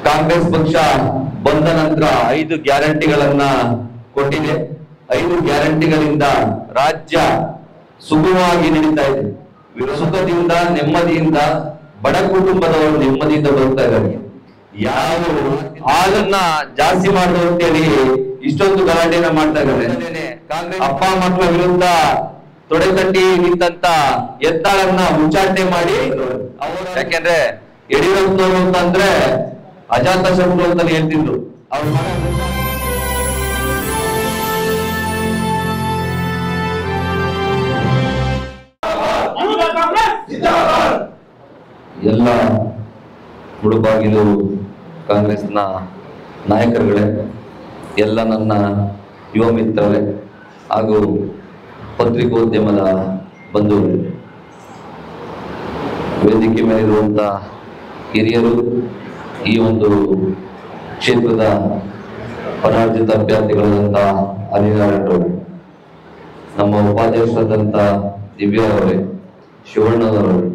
ಕಾಂಗ್ರೆಸ್ ಪಕ್ಷ ಬಂದ ನಂತರ 5 ಗ್ಯಾರಂಟಿಗಳನ್ನ ಕೊಟ್ಟಿದೆ. 5 ಗ್ಯಾರಂಟಿಗಳಿಂದ ರಾಜ್ಯ ಸುಗಮವಾಗಿ ನಡೀತಾ ಇದೆ. ಸುಖದಿಂದ ನೆಮ್ಮದಿಯಿಂದ ಬಡ ಕುಟುಂಬದವರು ನೆಮ್ಮದಿಯಿಂದ ಬದುಕ್ತಾ ಇದ್ದಾರೆ. ಯಾರು ಹಾಲನ್ನ ಜಾಸ್ತಿ ಮಾಡುದು ಅಂತೇಳಿ ಇಷ್ಟೊಂದು ಗಲಾಟೆಯನ್ನ ಮಾಡ್ತಾ ಇದ್ದಾರೆ. ಅಪ್ಪ ಮಕ್ಕಳ ವಿರುದ್ಧ ತೊಡೆತಟ್ಟಿ ನಿಂತ ಎತ್ತಾಳನ್ನ ಉಚ್ಚಾಟನೆ ಮಾಡಿ, ಯಾಕೆಂದ್ರೆ ಯಡಿಯೂರಪ್ಪನವರು ಅಂತಂದ್ರೆ ಅಜಾತ ಶತ್ರು ಅಂತ ಹೇಳ್ತಿದ್ರು. ಅವ್ರ ಎಲ್ಲ ಮುಳುಬಾಗಿಲು ಕಾಂಗ್ರೆಸ್ನ ನಾಯಕರುಗಳೇ, ಎಲ್ಲ ನನ್ನ ಯುವ ಮಿತ್ರರೇ ಹಾಗೂ ಪತ್ರಿಕೋದ್ಯಮದ ಬಂಧುಗಳೇ, ವೇದಿಕೆ ಮೇಲಿರುವಂತ ಹಿರಿಯರು, ಈ ಒಂದು ಕ್ಷೇತ್ರದ ಪರಾಜಿತ ಅಭ್ಯರ್ಥಿಗಳಾದಂಥ ಹರಿನಾರಾಯಣರವರು, ನಮ್ಮ ಉಪಾಧ್ಯಕ್ಷರಾದಂಥ ದಿವ್ಯಾ ಅವರೇ, ಶಿವಣ್ಣನವರೇ,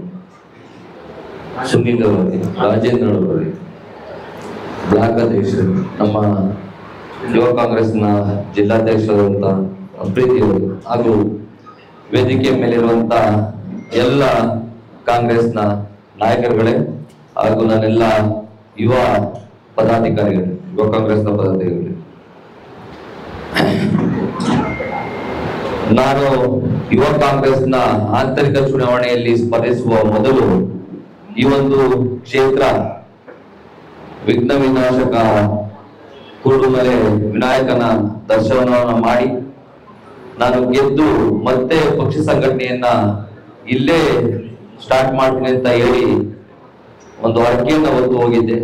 ಸುನೀಲ್ ಅವರೇ, ರಾಜೇಂದ್ರ ಅವರೇ, ಬ್ಲಾಕ್ ಅಧ್ಯಕ್ಷರು, ನಮ್ಮ ಯುವ ಕಾಂಗ್ರೆಸ್ನ ಜಿಲ್ಲಾಧ್ಯಕ್ಷರಾದಂಥ ಪ್ರೀತಿ ಅವರು, ಹಾಗೂ ವೇದಿಕೆ ಮೇಲಿರುವಂತ ಎಲ್ಲ ಕಾಂಗ್ರೆಸ್ನ ನಾಯಕರುಗಳೇ ಹಾಗೂ ನನ್ನೆಲ್ಲ ಯುವ ಪದಾಧಿಕಾರಿಗಳು, ಯುವ ಕಾಂಗ್ರೆಸ್ನ ಪದಾಧಿಕಾರಿಗಳು, ನಾನು ಯುವ ಕಾಂಗ್ರೆಸ್ನ ಆಂತರಿಕ ಚುನಾವಣೆಯಲ್ಲಿ ಸ್ಪರ್ಧಿಸುವ ಮೊದಲು ಈ ಒಂದು ಕ್ಷೇತ್ರ ವಿಘ್ನ ವಿನಾಶಕ ಕುರುಡುಮಲೆ ವಿನಾಯಕನ ದರ್ಶನವನ್ನು ಮಾಡಿ ನಾನು ಗೆದ್ದು ಮತ್ತೆ ಪಕ್ಷ ಸಂಘಟನೆಯನ್ನ ಇಲ್ಲೇ ಸ್ಟಾರ್ಟ್ ಮಾಡ್ತೀನಿ ಅಂತ ಹೇಳಿ ಒಂದು ಹರಕೆಯನ್ನ ಹೊತ್ತು ಹೋಗಿದ್ದೆ.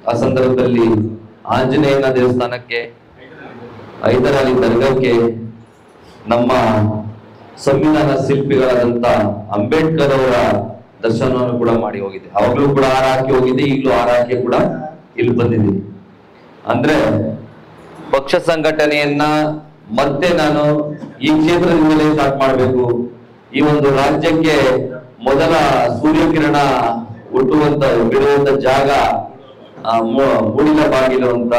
ಆ ಸಂದರ್ಭದಲ್ಲಿ ಆಂಜನೇಯನ ದೇವಸ್ಥಾನಕ್ಕೆ, ಹೈದರಾಲಿ ದರ್ಗಾಕ್ಕೆ, ನಮ್ಮ ಸಂವಿಧಾನ ಶಿಲ್ಪಿಗಳಾದಂತ ಅಂಬೇಡ್ಕರ್ ಅವರ ದರ್ಶನವನ್ನು ಕೂಡ ಮಾಡಿ ಹೋಗಿದ್ದೆ. ಅವಾಗಲೂ ಕೂಡ ಹಾರ ಹಾಕಿ ಹೋಗಿದ್ದೆ, ಈಗಲೂ ಹಾರ ಹಾಕಿ ಕೂಡ ಇಲ್ಲಿ ಬಂದಿದ್ದೀನಿ. ಅಂದ್ರೆ ಪಕ್ಷ ಸಂಘಟನೆಯನ್ನ ಮತ್ತೆ ನಾನು ಈ ಕ್ಷೇತ್ರದಿಂದಲೇ ಸ್ಟಾರ್ಟ್ ಮಾಡಬೇಕು. ಈ ಒಂದು ರಾಜ್ಯಕ್ಕೆ ಮೊದಲ ಸೂರ್ಯಕಿರಣ ಹುಟ್ಟುವಂತ ಬಿಡುವಂತ ಜಾಗ ಮೂಡಿನ ಬಾಗಿಲು ಅಂತ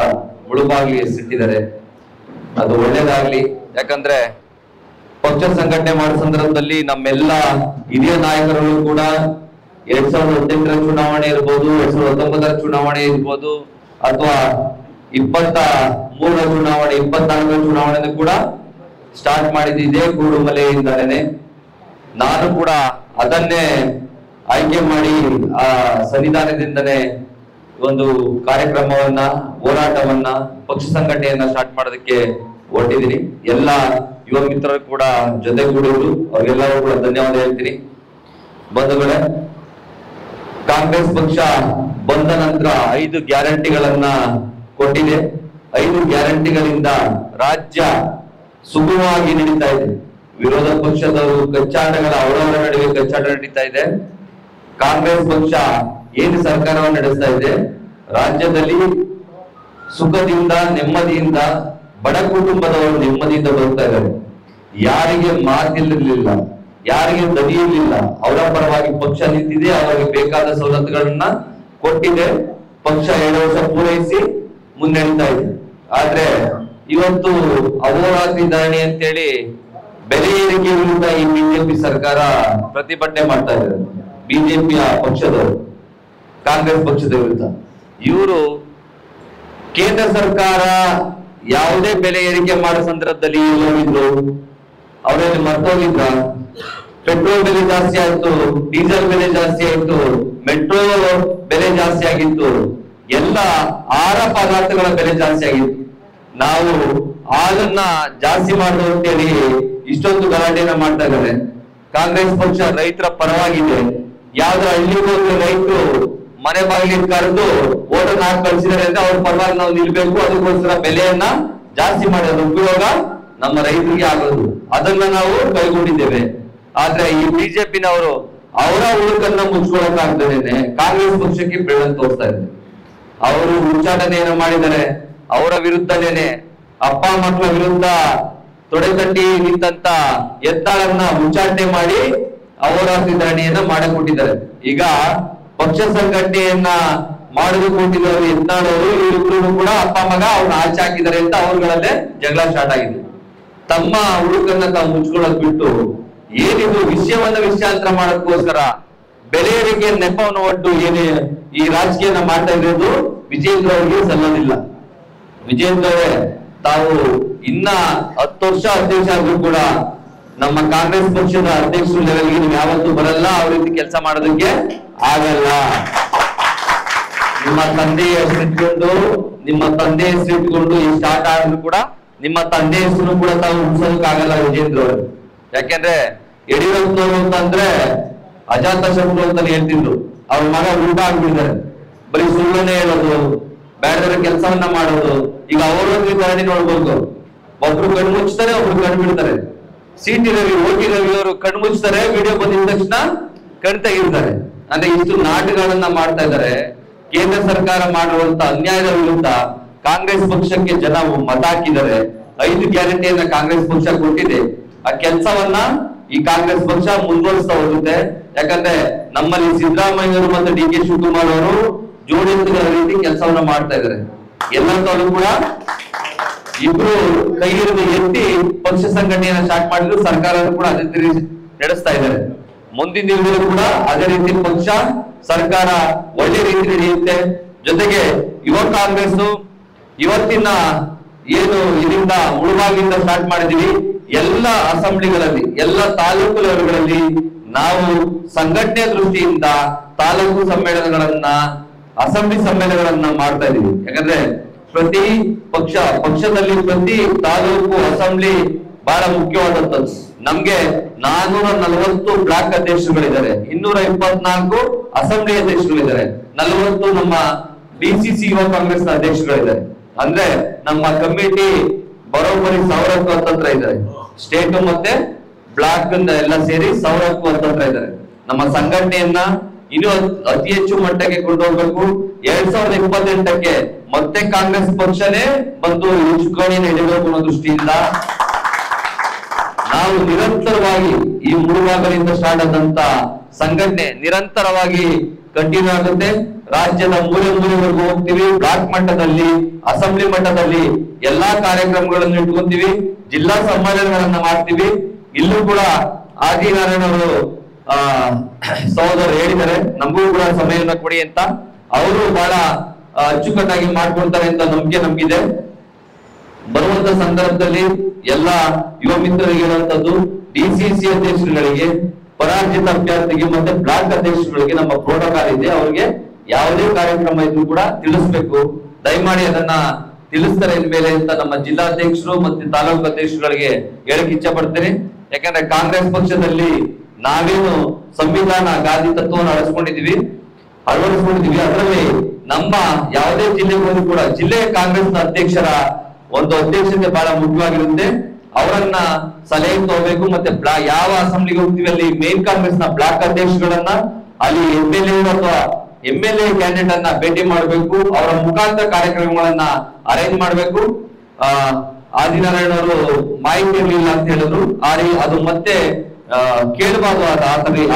ಮುಳುಬಾಗಿಲು ಹೆಸರಿಟ್ಟಿದ್ದಾರೆ. ಅದು ಒಳ್ಳೇದಾಗ್ಲಿ. ಯಾಕಂದ್ರೆ ಪಕ್ಷ ಸಂಘಟನೆ ಮಾಡೋ ಸಂದರ್ಭದಲ್ಲಿ ನಮ್ಮೆಲ್ಲ ಹಿರಿಯ ನಾಯಕರು ಕೂಡ 2018ರ ಚುನಾವಣೆ ಇರ್ಬೋದು, 2019ರ ಚುನಾವಣೆ ಇರ್ಬೋದು, ಅಥವಾ 23ರ ಚುನಾವಣೆ, 24ರ ಚುನಾವಣೆ ಕೂಡ ಸ್ಟಾರ್ಟ್ ಮಾಡಿದ್ದೆ ಕುರುಡುಮಲೆಯಿಂದಲೇ. ನಾನು ಕೂಡ ಅದನ್ನೇ ಆಯ್ಕೆ ಮಾಡಿ ಆ ಸನ್ನಿಧಾನದಿಂದನೇ ಒಂದು ಕಾರ್ಯಕ್ರಮವನ್ನ, ಹೋರಾಟವನ್ನ, ಪಕ್ಷ ಸಂಘಟನೆಯನ್ನ ಸ್ಟಾರ್ಟ್ ಮಾಡೋದಕ್ಕೆ ಹೊರಟಿದ್ದೀನಿ. ಎಲ್ಲ ಯುವ ಮಿತ್ರರು ಕೂಡ ಜೊತೆಗೂಡಿದ್ರು, ಅವ್ರಿಗೆಲ್ಲರೂ ಕೂಡ ಧನ್ಯವಾದ ಹೇಳ್ತೀನಿ. ಬಂಧುಗಳೇ, ಕಾಂಗ್ರೆಸ್ ಪಕ್ಷ ಬಂದ ನಂತರ 5 ಗ್ಯಾರಂಟಿಗಳನ್ನ ಕೊಟ್ಟಿದೆ. 5 ಗ್ಯಾರಂಟಿಗಳಿಂದ ರಾಜ್ಯ ಸುಗಮವಾಗಿ ನಡೀತಾ ಇದೆ. ವಿರೋಧ ಪಕ್ಷದವರು ಕಚ್ಚಾಟಗಳ ಅವರವರ ನಡುವೆ ಕಚ್ಚಾಟ ನಡೀತಾ ಇದೆ. ಕಾಂಗ್ರೆಸ್ ಪಕ್ಷ ಏನು ಸರ್ಕಾರವನ್ನು ನಡೆಸ್ತಾ ಇದೆ, ರಾಜ್ಯದಲ್ಲಿ ಸುಖದಿಂದ ನೆಮ್ಮದಿಯಿಂದ ಬಡ ಕುಟುಂಬದವರು ನೆಮ್ಮದಿಯಿಂದ ಬದುಕ್ತಾ ಇದ್ದಾರೆ. ಯಾರಿಗೆ ಮಾತಿರಲಿಲ್ಲ, ಯಾರಿಗೆ ದನಿ ಇರಲಿಲ್ಲ, ಅವರ ಪರವಾಗಿ ಪಕ್ಷ ನಿಂತಿದೆ, ಅವರಿಗೆ ಬೇಕಾದ ಸವಲತ್ತುಗಳನ್ನ ಕೊಟ್ಟಿದೆ. ಪಕ್ಷ 2 ವರ್ಷ ಪೂರೈಸಿ ಮುನ್ನಡೆತಾ ಇದೆ. ಆದ್ರೆ ಇವತ್ತು ಅಹೋರಾತ್ರಿ ಧರಣಿ ಅಂತೇಳಿ ಬೆಲೆ ಏರಿಕೆ ವಿರುದ್ಧ ಈ ಬಿಜೆಪಿ ಸರ್ಕಾರ ಪ್ರತಿಭಟನೆ ಮಾಡ್ತಾ ಇದ್ದಾರೆ. ಬಿಜೆಪಿಯ ಪಕ್ಷದವರು ಕಾಂಗ್ರೆಸ್ ಪಕ್ಷದ ವಿರುದ್ಧ. ಇವರು ಕೇಂದ್ರ ಸರ್ಕಾರ ಯಾವುದೇ ಬೆಲೆ ಏರಿಕೆ ಮಾಡೋ ಸಂದರ್ಭದಲ್ಲಿ ಹೋಗಿದ್ರು, ಅವರಲ್ಲಿ ಮರ್ತೋಗಿದ್ರ? ಪೆಟ್ರೋಲ್ ಬೆಲೆ ಜಾಸ್ತಿ ಆಯ್ತು, ಡೀಸೆಲ್ ಬೆಲೆ ಜಾಸ್ತಿ ಆಯ್ತು, ಮೆಟ್ರೋ ಬೆಲೆ ಜಾಸ್ತಿ ಆಗಿತ್ತು, ಎಲ್ಲ ಆಹಾರ ಪದಾರ್ಥಗಳ ಬೆಲೆ ಜಾಸ್ತಿ ಆಗಿತ್ತು. ನಾವು ಹಾಲನ್ನ ಜಾಸ್ತಿ ಮಾಡುದು ಅಂತೇಳಿ ಇಷ್ಟೊಂದು ಗಲಾಟೆಯನ್ನ ಮಾಡ್ತಾ ಇದ್ದಾರೆ. ಕಾಂಗ್ರೆಸ್ ಪಕ್ಷ ರೈತರ ಪರವಾಗಿದೆ. ಯಾವ್ದ್ರ ಹಳ್ಳಿಗೆ ಹೋದ್ರೆ ರೈತರು ಮನೆ ಬಾಗಿಲಿಗೆ ಕರೆದು ಓಟನ್ನ ಹಾಕಿ ಕಳಿಸಿದ್ದಾರೆ ಅಂದ್ರೆ ಅವ್ರ ಪರವಾಗಿ ನಾವು ನಿಲ್ಬೇಕು. ಅದಕ್ಕೋಸ್ಕರ ಬೆಲೆಯನ್ನ ಜಾಸ್ತಿ ಮಾಡೋದು ಉಪಯೋಗ ನಮ್ಮ ರೈತರಿಗೆ ಆಗೋದು, ಅದನ್ನ ನಾವು ಕೈಗೊಂಡಿದ್ದೇವೆ. ಆದ್ರೆ ಈ ಬಿಜೆಪಿನವರು ಅವರ ಉಳುಕನ್ನ ಮುಚ್ಕೊಳಕ್ಕಾಗ್ದೇನೆ ಕಾಂಗ್ರೆಸ್ ಪಕ್ಷಕ್ಕೆ ಬೆಳಕು ತೋರಿಸ್ತಾ ಇದ್ದಾರೆ. ಅವರು ಉಚ್ಚಾಟನೆಯನ್ನ ಮಾಡಿದ್ದಾರೆ. ಅವರ ವಿರುದ್ಧನೇನೆ ಅಪ್ಪ ಮಕ್ಕಳ ವಿರುದ್ಧ ತೊಡೆತಟ್ಟಿ ನಿಂತ ಎತ್ತಾಳನ್ನ ಉಚ್ಚಾಟನೆ ಮಾಡಿ ಅವರ ಧರಣಿಯನ್ನ ಮಾಡಿಕೊಟ್ಟಿದ್ದಾರೆ. ಈಗ ಪಕ್ಷ ಸಂಘಟನೆಯನ್ನ ಮಾಡುದು ಕೊಟ್ಟಿದ್ದವರು ಯತ್ನಾಳವರು ಇವರಿಬ್ರು ಕೂಡ ಅಪ್ಪ ಮಗ ಅವ್ರನ್ನ ಆಚೆ ಹಾಕಿದ್ದಾರೆ ಅಂತ ಅವ್ರಗಳಲ್ಲೇ ಜಗಳ ಸ್ಟಾರ್ಟ್ ಆಗಿದೆ. ತಮ್ಮ ಹುಡುಕನ್ನ ತಾವು ಮುಚ್ಕೊಳ್ಳೋದ್ ಬಿಟ್ಟು ಏನಿದು ವಿಷಯವನ್ನ ವಿಷಯಾಂತರ ಮಾಡೋದಕ್ಕೋಸ್ಕರ ಬೆಲೆ ಏರಿಕೆ ನೆಪವನ್ನು ಒಟ್ಟು ಏನೇ ಈ ರಾಜಕೀಯನ ಮಾಡ್ತಾ ಇರೋದು ವಿಜೇಂದ್ರ ಅವರಿಗೆ ಸಲ್ಲೋದಿಲ್ಲ. ವಿಜೇಂದ್ರ ಅವರೇ, ತಾವು ಇನ್ನ 10 ವರ್ಷ ಅಧ್ಯಕ್ಷ ಆದ್ರೂ ಕೂಡ ನಮ್ಮ ಕಾಂಗ್ರೆಸ್ ಪಕ್ಷದ ಅಧ್ಯಕ್ಷರು ಲೆವೆಲ್ಗೆ ನೀವು ಯಾವತ್ತೂ ಬರಲ್ಲ, ಅವ್ರ ರೀತಿ ಕೆಲಸ ಮಾಡೋದಕ್ಕೆ ಆಗಲ್ಲ. ನಿಮ್ಮ ತಂದೆ ಹೆಸರಿಟ್ಕೊಂಡು ಎಷ್ಟು ಆಟ ಆಡಿದ್ರು ಕೂಡ ನಿಮ್ಮ ತಂದೆ ಹೆಸರು ಕೂಡ ತಾವು ಉಳಿಸೋದಕ್ಕಾಗಲ್ಲ ವಿಜೇಂದ್ರ ಅವರು. ಯಾಕೆಂದ್ರೆ ಯಡಿಯೂರಪ್ಪನವರು ಅಂತಂದ್ರೆ ಅಜಾತ ಶತ್ರು ಅಂತಾನೆ ಹೇಳ್ತಿದ್ರು. ಅವ್ರ ಮಗ ಉಲ್ಟಾ ಆಗ್ಬಿಟ್ಟಿದ್ದಾರೆ, ಬರೀ ಸುಳ್ಳನ್ನೇ ಹೇಳೋದು, ಬೇಡದರ ಕೆಲಸವನ್ನ ಮಾಡೋದು. ಈಗ ಅವರೊಂದು ಧರಣಿ ನೋಡ್ಬೋದು, ಒಬ್ರು ಕಣ್ಣು ಮುಚ್ತಾರೆ, ಒಬ್ರು ಕಣ್ಣು ಬಿಡ್ತಾರೆ. ಸಿಟಿ ರವಿ, ಓಟಿ ರವಿ ಅವರು ಕಣ್ಣು ಮುಚ್ತಾರೆ, ವಿಡಿಯೋ ಬಂದಿದ ತಕ್ಷಣ ಕಣ್ ತೆಗಿರ್ತಾರೆ. ಅಂದ್ರೆ ಇಷ್ಟು ನಾಟಕಗಳನ್ನ ಮಾಡ್ತಾ ಇದ್ದಾರೆ. ಕೇಂದ್ರ ಸರ್ಕಾರ ಮಾಡುವಂತ ಅನ್ಯಾಯದ ವಿರುದ್ಧ ಕಾಂಗ್ರೆಸ್ ಪಕ್ಷಕ್ಕೆ ಜನ ಮತ ಹಾಕಿದ್ದಾರೆ. 5 ಗ್ಯಾರಂಟಿಯನ್ನ ಕಾಂಗ್ರೆಸ್ ಪಕ್ಷ ಕೊಟ್ಟಿದೆ. ಆ ಕೆಲಸವನ್ನ ಈ ಕಾಂಗ್ರೆಸ್ ಪಕ್ಷ ಮುಂದುವರಿಸ್ತಾ ಹೋಗುತ್ತೆ. ಯಾಕಂದ್ರೆ ನಮ್ಮಲ್ಲಿ ಸಿದ್ದರಾಮಯ್ಯವರು ಮತ್ತು ಡಿ ಕೆ ಶಿವಕುಮಾರ್ ಅವರು ಜೋಡೆತ್ತುಗಳ ರೀತಿ ಕೆಲಸವನ್ನ ಮಾಡ್ತಾ ಇದ್ದಾರೆ. ಎಲ್ಲರೂ ಕೂಡ ಇಬ್ರು ಕೈ ಹಿಡಿದು ಎತ್ತಿ ಪಕ್ಷ ಸಂಘಟನೆಯನ್ನ ಸ್ಟಾರ್ಟ್ ಮಾಡಿದ್ರು. ಸರ್ಕಾರ ಕೂಡ ಅದೇ ರೀತಿ ನಡೆಸ್ತಾ ಇದ್ದಾರೆ. ಮುಂದಿನ ದಿನದಲ್ಲೂ ಕೂಡ ಅದೇ ರೀತಿ ಪಕ್ಷ ಸರ್ಕಾರ ಒಳ್ಳೆ ರೀತಿ ನಡೆಯುತ್ತೆ. ಜೊತೆಗೆ ಯುವ ಕಾಂಗ್ರೆಸ್ ಇವತ್ತಿನ ಏನು ಇದರಿಂದ ಮುಳುಬಾಗಿಲಿಂದ ಸ್ಟಾರ್ಟ್ ಮಾಡಿದೀವಿ, ಎಲ್ಲ ಅಸೆಂಬ್ಲಿಗಳಲ್ಲಿ, ಎಲ್ಲ ತಾಲೂಕು ಲೆವೆಲ್ಗಳಲ್ಲಿ ನಾವು ಸಂಘಟನೆ ದೃಷ್ಟಿಯಿಂದ ತಾಲೂಕು ಸಮ್ಮೇಳನಗಳನ್ನ, ಅಸೆಂಬ್ಲಿ ಸಮ್ಮೇಳನಗಳನ್ನ ಮಾಡ್ತಾ ಇದೀವಿ. ಯಾಕಂದ್ರೆ ಪ್ರತಿ ಪಕ್ಷದಲ್ಲಿ ಪ್ರತಿ ತಾಲೂಕು ಅಸೆಂಬ್ಲಿ ಬಹಳ ಮುಖ್ಯವಾದಂತದ್ದು. ನಮ್ಗೆ 440 ಬ್ಲಾಕ್ ಅಧ್ಯಕ್ಷರುಗಳಿದ್ದಾರೆ, 224 ಅಸೆಂಬ್ಲಿ ಅಧ್ಯಕ್ಷರುಗಳಿದ್ದಾರೆ, 40 ನಮ್ಮ ಡಿಸಿಸಿ ಯುವ ಕಾಂಗ್ರೆಸ್ ನ ಅಧ್ಯಕ್ಷರುಗಳಿದ್ದಾರೆ. ಅಂದ್ರೆ ನಮ್ಮ ಕಮಿಟಿ ಬರೋಬ್ಬರಿ 1000ಕ್ಕೂ ಹತ್ತತ್ರ ಇದ್ದಾರೆ. ಸ್ಟೇಟ್ ಮತ್ತೆ ಬ್ಲಾಕ್ ಎಲ್ಲ ಸೇರಿ 1000ಕ್ಕೂ ಹತ್ತತ್ರ ಇದ್ದಾರೆ. ನಮ್ಮ ಸಂಘಟನೆಯನ್ನ ಇನ್ನು ಅತಿ ಹೆಚ್ಚು ಮಟ್ಟಕ್ಕೆ ಕೊಂಡೋಗ್ಬೇಕು. 2028ಕ್ಕೆ ಮತ್ತೆ ಕಾಂಗ್ರೆಸ್ ಪಕ್ಷನೇ ಬಂದು ಚುಕ್ಕಾಣಿಯನ್ನು ಹಿಡಿಯಬೇಕು ಅನ್ನೋ ದೃಷ್ಟಿಯಿಂದ ನಾವು ನಿರಂತರವಾಗಿ ಈ ಮುಳುಬಾಗಿಲಿಂದ ಸ್ಟಾರ್ಟ್ ಆದಂತ ಸಂಘಟನೆ ನಿರಂತರವಾಗಿ ಕಂಟಿನ್ಯೂ ಆಗುತ್ತೆ. ರಾಜ್ಯದ ಮೂಲೆವರೆಗೂ ಹೋಗ್ತೀವಿ. ಬ್ಲಾಕ್ ಮಟ್ಟದಲ್ಲಿ, ಅಸೆಂಬ್ಲಿ ಮಟ್ಟದಲ್ಲಿ ಎಲ್ಲಾ ಕಾರ್ಯಕ್ರಮಗಳನ್ನು ಇಟ್ಕೊಂತೀವಿ. ಜಿಲ್ಲಾ ಸಮ್ಮೇಳನಗಳನ್ನ ಮಾಡ್ತೀವಿ. ಇಲ್ಲೂ ಕೂಡ ಆದಿನಾರಾಯಣ ಅವರು ಸಹೋದರರು ಹೇಳಿದ್ದಾರೆ, ನಮಗೂ ಕೂಡ ಸಮಯವನ್ನ ಕೊಡಿ ಅಂತ. ಅವರು ಬಹಳ ಅಚ್ಚುಕಟ್ಟಾಗಿ ಮಾಡ್ಕೊಡ್ತಾರೆ ಅಂತ ನಂಬಿಕೆ ನಮಗಿದೆ. ಬರುವಂತ ಸಂದರ್ಭದಲ್ಲಿ ಎಲ್ಲ ಯುವ ಮಿತ್ರರಿಗೆ ಹೇಳುವಂತದ್ದು, ಡಿಸಿಸಿ ಅಧ್ಯಕ್ಷರುಗಳಿಗೆ, ಪರಾಜಿತ ಅಭ್ಯರ್ಥಿಗೆ ಮತ್ತೆ ಬ್ಲಾಕ್ ಅಧ್ಯಕ್ಷರುಗಳಿಗೆ ನಮ್ಮ ಪ್ರೋಟೋಕಾಲ್ ಇದೆ. ಅವ್ರಿಗೆ ಯಾವುದೇ ಕಾರ್ಯಕ್ರಮ ಇದ್ರೂ ಕೂಡ ತಿಳಿಸ್ಬೇಕು. ದಯಮಾಡಿ ಅದನ್ನ ತಿಳಿಸ್ತಾರೆ ಇನ್ಮೇಲೆ ಅಂತ ನಮ್ಮ ಜಿಲ್ಲಾಧ್ಯಕ್ಷರು ಮತ್ತೆ ತಾಲೂಕು ಅಧ್ಯಕ್ಷರುಗಳಿಗೆ ಹೇಳಕ್ ಇಚ್ಛೆ ಪಡ್ತೇನೆ. ಯಾಕಂದ್ರೆ ಕಾಂಗ್ರೆಸ್ ಪಕ್ಷದಲ್ಲಿ ನಾವೇನು ಸಂವಿಧಾನ ಗಾಂಧಿ ತತ್ವವನ್ನು ಅಳವಡಿಸ್ಕೊಂಡಿದೀವಿ. ಅದರಲ್ಲಿ ನಮ್ಮ ಯಾವುದೇ ಜಿಲ್ಲೆಗೆ ಹೋದ್ರು ಕೂಡ ಜಿಲ್ಲೆಯ ಕಾಂಗ್ರೆಸ್ನ ಅಧ್ಯಕ್ಷರ ಒಂದು ಅಧ್ಯಕ್ಷತೆ ಬಹಳ ಮುಖ್ಯವಾಗಿರುತ್ತೆ. ಅವರನ್ನ ಸಲಹೆ ತಗೋಬೇಕು. ಮತ್ತೆ ಯಾವ ಅಸೆಂಬ್ಲಿಗೆ ಹೋಗ್ತೀವಿ ಅಲ್ಲಿ ಮೇನ್ ಕಾಂಗ್ರೆಸ್ ನ ಬ್ಲಾಕ್ ಅಧ್ಯಕ್ಷಗಳನ್ನ, ಅಲ್ಲಿ MLA ಅಥವಾ MLA ಕ್ಯಾಂಡಿಡೇಟ್ ಅನ್ನ ಭೇಟಿ ಮಾಡಬೇಕು. ಅವರ ಮುಖಾಂತರ ಕಾರ್ಯಕ್ರಮಗಳನ್ನ ಅರೇಂಜ್ ಮಾಡಬೇಕು. ಆದಿನಾರಾಯಣ ಅವರು ಮಾಹಿತಿ ಇರಲಿಲ್ಲ ಅಂತ ಹೇಳಿದ್ರು. ಅದು ಮತ್ತೆ ಕೇಳಬಾರ್ದು.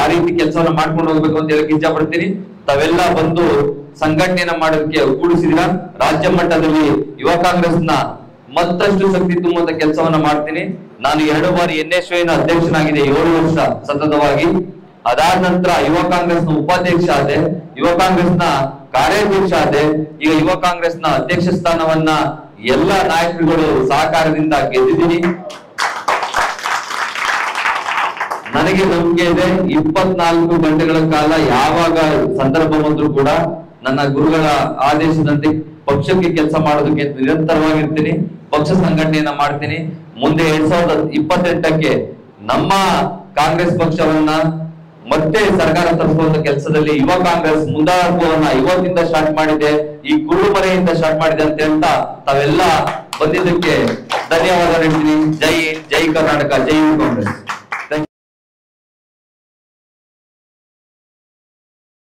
ಆ ರೀತಿ ಕೆಲಸವನ್ನ ಮಾಡ್ಕೊಂಡು ಹೋಗ್ಬೇಕು ಅಂತ ಹೇಳಕ್ ಇಚ್ಛೆ ಪಡ್ತೀನಿ. ತಾವೆಲ್ಲ ಬಂದು ಸಂಘಟನೆಯನ್ನ ಮಾಡೋದಕ್ಕೆ ಕೂಡಿಸಿದಿರ. ರಾಜ್ಯ ಮಟ್ಟದಲ್ಲಿ ಯುವ ಕಾಂಗ್ರೆಸ್ನ ಮತ್ತಷ್ಟು ಶಕ್ತಿ ತುಂಬುವಂತ ಕೆಲಸವನ್ನ ಮಾಡ್ತೀನಿ. ನಾನು 2 ಬಾರಿ NSYನ ಅಧ್ಯಕ್ಷನಾಗಿದೆ, 7 ವರ್ಷ ಸತತವಾಗಿ. ಅದಾದ ನಂತರ ಯುವ ಕಾಂಗ್ರೆಸ್ನ ಉಪಾಧ್ಯಕ್ಷ ಆದೆ, ಯುವ ಕಾಂಗ್ರೆಸ್ನ ಕಾರ್ಯಾಧ್ಯಕ್ಷ ಆದೆ. ಈಗ ಯುವ ಕಾಂಗ್ರೆಸ್ನ ಅಧ್ಯಕ್ಷ ಸ್ಥಾನವನ್ನ ಎಲ್ಲ ನಾಯಕರುಗಳು ಸಹಕಾರದಿಂದ ಗೆದ್ದಿದ್ದೀನಿ. ನನಗೆ ನಂಬಿಕೆ ಇದೆ, 24 ಗಂಟೆಗಳ ಕಾಲ ಯಾವಾಗ ಸಂದರ್ಭ ಬಂದ್ರು ಕೂಡ ನನ್ನ ಗುರುಗಳ ಆದೇಶದಂತೆ ಪಕ್ಷಕ್ಕೆ ಕೆಲಸ ಮಾಡೋದಕ್ಕೆ ನಿರಂತರವಾಗಿರ್ತೀನಿ. ಪಕ್ಷ ಸಂಘಟನೆಯನ್ನ ಮಾಡ್ತೀನಿ. ಮುಂದೆ 2028ಕ್ಕೆ ನಮ್ಮ ಕಾಂಗ್ರೆಸ್ ಪಕ್ಷವನ್ನ ಮತ್ತೆ ಸರ್ಕಾರ ತರಿಸುವಂತ ಕೆಲಸದಲ್ಲಿ ಯುವ ಕಾಂಗ್ರೆಸ್ ಮುಂದಾಳುವನ್ನ ಇವತ್ತಿಂದ ಸ್ಟಾರ್ಟ್ ಮಾಡಿದೆ, ಈ ಕುರುಮನೆಯಿಂದ ಸ್ಟಾರ್ಟ್ ಮಾಡಿದೆ ಅಂತ ಹೇಳ್ತಾ ತಾವೆಲ್ಲ ಬಂದಿದ್ದಕ್ಕೆ ಧನ್ಯವಾದ ಹೇಳ್ತೀನಿ. ಜೈ ಕರ್ನಾಟಕ, ಜೈ ಯುವ ಕಾಂಗ್ರೆಸ್.